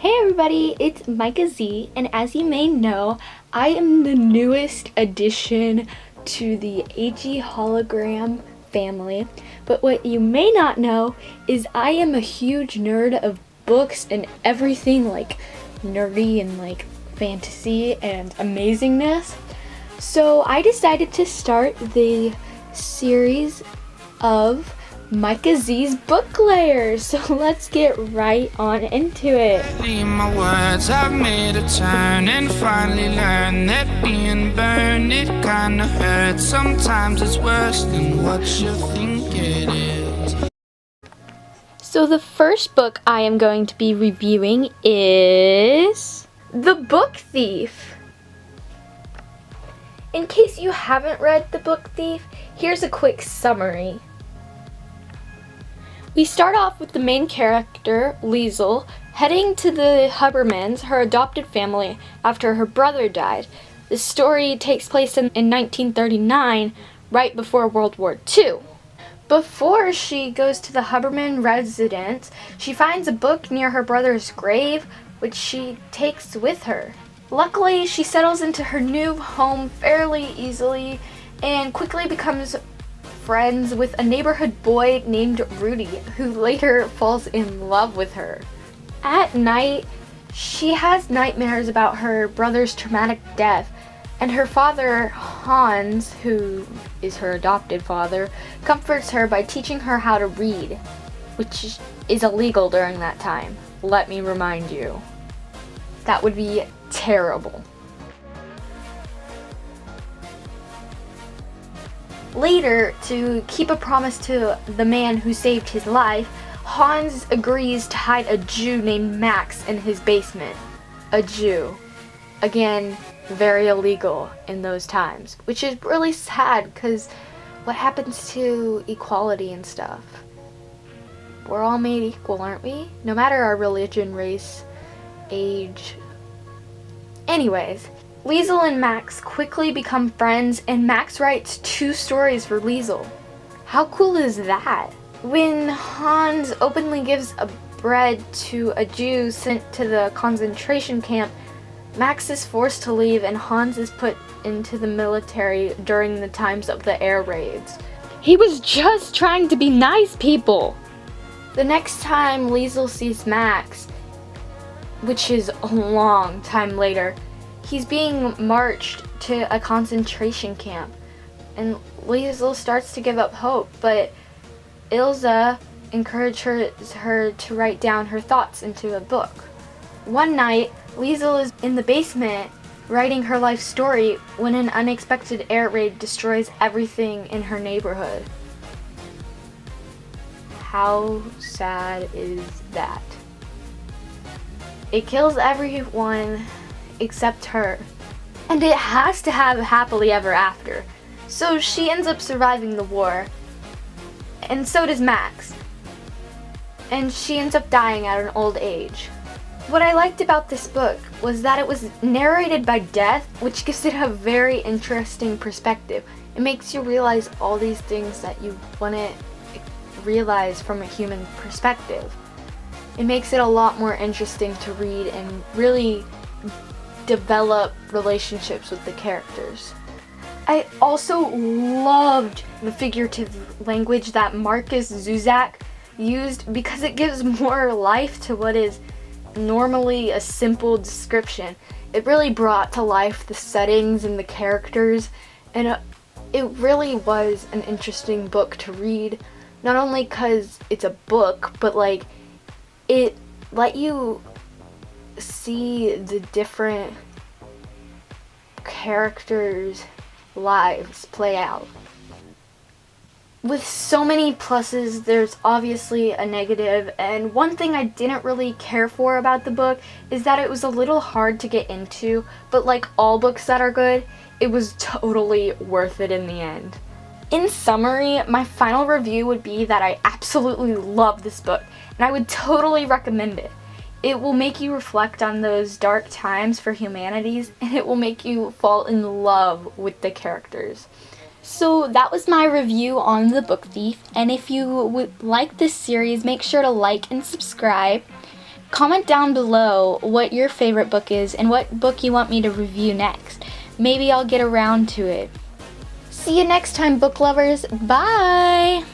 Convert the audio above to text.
Hey everybody, it's Micah Z, and as you may know, I am the newest addition to the AGHologram family, but what you may not know is I am a huge nerd of books and everything like nerdy and like fantasy and amazingness. So I decided to start the series of Micah Z's book Lair. So let's get right on into it. My words have made a turn and finally learned that being burned, it kinda hurts. Sometimes it's worse than what you think it is. So the first book I am going to be reviewing is The Book Thief. In case you haven't read The Book Thief, here's a quick summary. We start off with the main character, Liesel, heading to the Hubermans, her adopted family, after her brother died. The story takes place in 1939, right before World War II. Before she goes to the Huberman residence, she finds a book near her brother's grave, which she takes with her. Luckily, she settles into her new home fairly easily and quickly becomes friends with a neighborhood boy named Rudy, who later falls in love with her. At night, she has nightmares about her brother's traumatic death, and her father, Hans, who is her adopted father, comforts her by teaching her how to read, which is illegal during that time. Let me remind you. That would be terrible. Later, to keep a promise to the man who saved his life, Hans agrees to hide a Jew named Max in his basement. A Jew. Again, very illegal in those times, which is really sad because what happens to equality and stuff? We're all made equal, aren't we? No matter our religion, race, age. Anyways, Liesel and Max quickly become friends, and Max writes 2 stories for Liesel. How cool is that? When Hans openly gives a bread to a Jew sent to the concentration camp, Max is forced to leave and Hans is put into the military during the times of the air raids. He was just trying to be nice, people! The next time Liesel sees Max, which is a long time later, he's being marched to a concentration camp, and Liesel starts to give up hope, but Ilse encourages her to write down her thoughts into a book. One night, Liesel is in the basement writing her life story when an unexpected air raid destroys everything in her neighborhood. How sad is that? It kills everyone except her. And it has to have happily ever after. So she ends up surviving the war. And so does Max. And she ends up dying at an old age. What I liked about this book was that it was narrated by death, which gives it a very interesting perspective. It makes you realize all these things that you wouldn't realize from a human perspective. It makes it a lot more interesting to read and really develop relationships with the characters. I also loved the figurative language that Marcus Zuzak used because it gives more life to what is normally a simple description. It really brought to life the settings and the characters, and it really was an interesting book to read, not only because it's a book, but like it let you see the different characters' lives play out. With so many pluses, there's obviously a negative, and one thing I didn't really care for about the book is that it was a little hard to get into, but like all books that are good, it was totally worth it in the end. In summary, my final review would be that I absolutely love this book, and I would totally recommend it. It will make you reflect on those dark times for humanities, and it will make you fall in love with the characters. So that was my review on The Book Thief, and if you would like this series, make sure to like and subscribe. Comment down below what your favorite book is and what book you want me to review next. Maybe I'll get around to it. See you next time, book lovers. Bye!